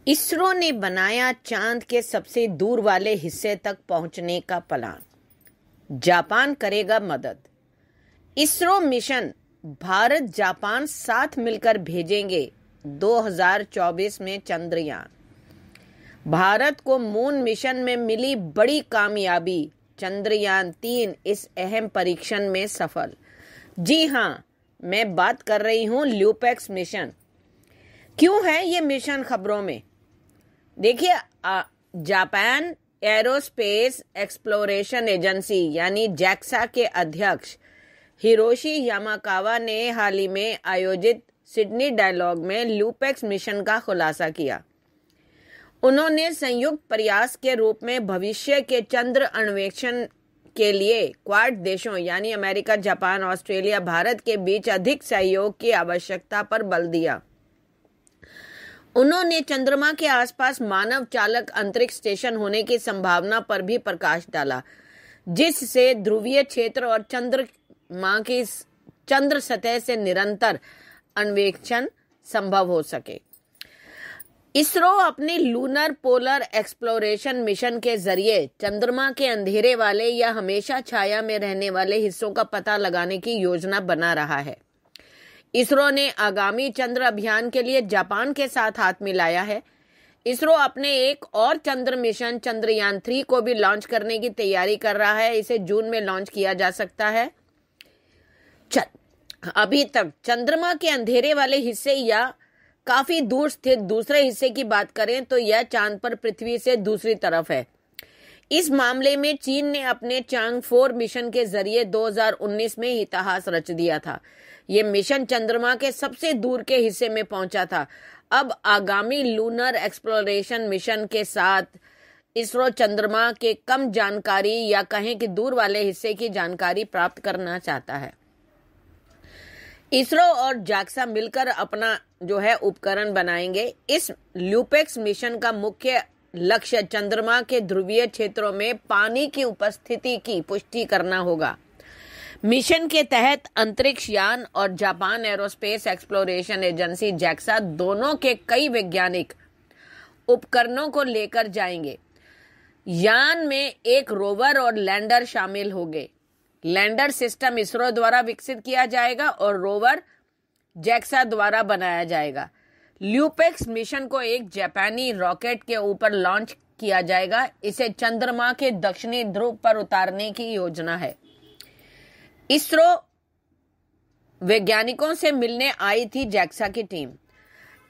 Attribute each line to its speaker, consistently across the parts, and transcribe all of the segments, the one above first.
Speaker 1: इसरो ने बनाया चांद के सबसे दूर वाले हिस्से तक पहुंचने का प्लान। जापान करेगा मदद। इसरो मिशन भारत जापान साथ मिलकर भेजेंगे 2024 में चंद्रयान। भारत को मून मिशन में मिली बड़ी कामयाबी, चंद्रयान 3 इस अहम परीक्षण में सफल। जी हाँ, मैं बात कर रही हूँ ल्यूपेक्स मिशन। क्यों है ये मिशन खबरों में? देखिए, जापान एरोस्पेस एक्सप्लोरेशन एजेंसी यानी जैक्सा के अध्यक्ष हिरोशी यामाकावा ने हाल ही में आयोजित सिडनी डायलॉग में ल्यूपेक्स मिशन का खुलासा किया। उन्होंने संयुक्त प्रयास के रूप में भविष्य के चंद्र अन्वेषण के लिए क्वाड देशों यानी अमेरिका, जापान, ऑस्ट्रेलिया, भारत के बीच अधिक सहयोग की आवश्यकता पर बल दिया। उन्होंने चंद्रमा के आसपास मानव चालक अंतरिक्ष स्टेशन होने की संभावना पर भी प्रकाश डाला, जिससे ध्रुवीय क्षेत्र और चंद्रमा की चंद्र सतह से निरंतर अन्वेषण संभव हो सके। इसरो अपने लूनर पोलर एक्सप्लोरेशन मिशन के जरिए चंद्रमा के अंधेरे वाले या हमेशा छाया में रहने वाले हिस्सों का पता लगाने की योजना बना रहा है। इसरो ने आगामी चंद्र अभियान के लिए जापान के साथ हाथ मिलाया है। इसरो अपने एक और चंद्र मिशन चंद्रयान 3 को भी लॉन्च करने की तैयारी कर रहा है। इसे जून में लॉन्च किया जा सकता है। अभी तक चंद्रमा के अंधेरे वाले हिस्से या काफी दूर स्थित दूसरे हिस्से की बात करें तो यह चांद पर पृथ्वी से दूसरी तरफ है। इस मामले में चीन ने अपने चांग 4 मिशन के जरिए 2019 में इतिहास रच दिया था। यह मिशन चंद्रमा के सबसे दूर के हिस्से में पहुंचा था। अब आगामी लूनर एक्सप्लोरेशन मिशन के साथ इसरो चंद्रमा के कम जानकारी या कहें कि दूर वाले हिस्से की जानकारी प्राप्त करना चाहता है। इसरो और जाक्सा मिलकर अपना उपकरण बनाएंगे। इस ल्यूपेक्स मिशन का मुख्य लक्ष्य चंद्रमा के ध्रुवीय क्षेत्रों में पानी की उपस्थिति की पुष्टि करना होगा। मिशन के तहत अंतरिक्ष यान और Japan aerospace exploration agency JAXA दोनों के कई वैज्ञानिक उपकरणों को लेकर जाएंगे। यान में एक रोवर और लैंडर शामिल होंगे। लैंडर सिस्टम इसरो द्वारा विकसित किया जाएगा और रोवर जैक्सा द्वारा बनाया जाएगा। ल्यूपेक्स मिशन को एक जापानी रॉकेट के ऊपर लॉन्च किया जाएगा। इसे चंद्रमा के दक्षिणी ध्रुव पर उतारने की योजना है। इसरो वैज्ञानिकों से मिलने आई थी जैक्सा की टीम।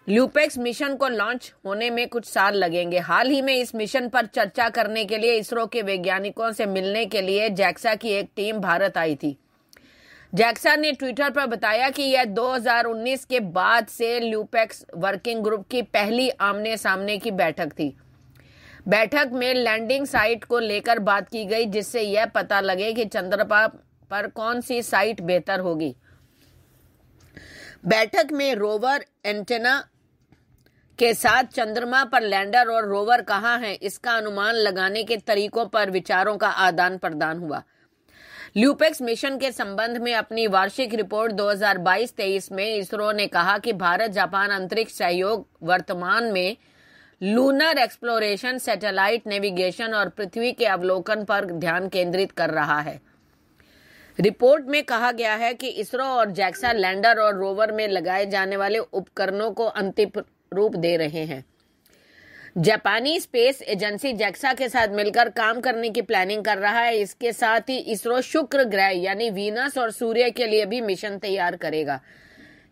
Speaker 1: ल्यूपेक्स मिशन को लॉन्च होने में कुछ साल लगेंगे। हाल ही में इस मिशन पर चर्चा करने के लिए इसरो के वैज्ञानिकों से मिलने के लिए जैक्सा की एक टीम भारत आई थी। जैक्सा ने ट्विटर पर बताया कि यह 2019 के बाद से ल्यूपेक्स वर्किंग ग्रुप की पहली आमने सामने की बैठक थी। बैठक में लैंडिंग साइट को लेकर बात की गई, जिससे यह पता लगे कि चंद्रमा पर कौन सी साइट बेहतर होगी। बैठक में रोवर एंटेना के साथ चंद्रमा पर लैंडर और रोवर कहां है, इसका अनुमान लगाने के तरीकों पर विचारों का आदान प्रदान हुआ। ल्यूपेक्स मिशन के संबंध में अपनी वार्षिक रिपोर्ट 2022-23 में इसरो ने कहा कि भारत जापान अंतरिक्ष सहयोग वर्तमान में लूनर एक्सप्लोरेशन, सैटेलाइट नेविगेशन और पृथ्वी के अवलोकन पर ध्यान केंद्रित कर रहा है। रिपोर्ट में कहा गया है कि इसरो और जैक्सा लैंडर और रोवर में लगाए जाने वाले उपकरणों को अंतिम रूप दे रहे हैं। जापानी स्पेस एजेंसी जैक्सा के साथ मिलकर काम करने की प्लानिंग कर रहा है। इसके साथ ही इसरो शुक्र ग्रह यानी वीनस और सूर्य के लिए भी मिशन तैयार करेगा।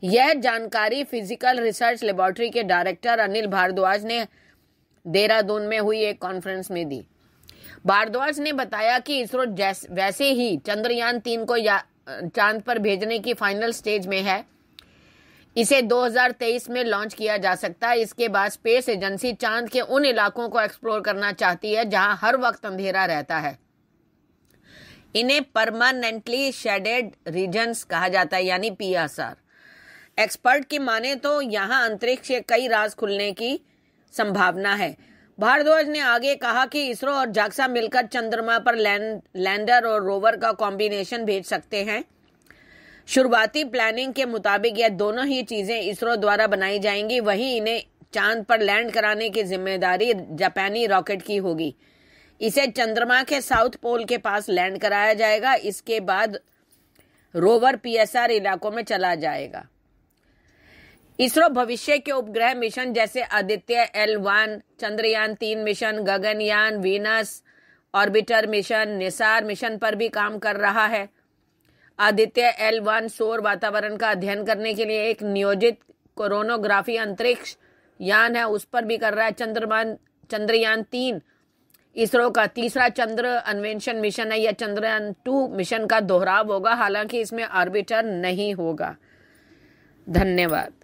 Speaker 1: यह जानकारी फिजिकल रिसर्च लेबोरेटरी के डायरेक्टर अनिल भारद्वाज ने देहरादून में हुई एक कॉन्फ्रेंस में दी। भारद्वाज ने बताया कि इसरो वैसे ही चंद्रयान 3 को चांद पर भेजने की फाइनल स्टेज में है। इसे 2023 में लॉन्च किया जा सकता है। इसके बाद स्पेस एजेंसी चांद के उन इलाकों को एक्सप्लोर करना चाहती है जहां हर वक्त अंधेरा रहता है। इन्हें परमानेंटली शेडेड रीजन्स कहा जाता है, यानी PSR। एक्सपर्ट की माने तो यहां अंतरिक्ष के कई राज खुलने की संभावना है। भारद्वाज ने आगे कहा कि इसरो और जाक्सा मिलकर चंद्रमा पर लैंडर और रोवर का कॉम्बिनेशन भेज सकते हैं। शुरुआती प्लानिंग के मुताबिक यह दोनों ही चीजें इसरो द्वारा बनाई जाएंगी। वहीं इन्हें चांद पर लैंड कराने की जिम्मेदारी जापानी रॉकेट की होगी। इसे चंद्रमा के साउथ पोल के पास लैंड कराया जाएगा। इसके बाद रोवर पीएसआर इलाकों में चला जाएगा। इसरो भविष्य के उपग्रह मिशन जैसे Aditya L1, Chandrayaan-3 mission, Gaganyaan, Venus orbiter mission, Nisar mission पर भी काम कर रहा है। आदित्य L1 सौर वातावरण का अध्ययन करने के लिए एक नियोजित कोरोनोग्राफी अंतरिक्ष यान है, उस पर भी कर रहा है। चंद्रयान-3 इसरो का तीसरा चंद्र अन्वेषण मिशन है। यह चंद्रयान-2 मिशन का दोहराव होगा, हालांकि इसमें ऑर्बिटर नहीं होगा। धन्यवाद।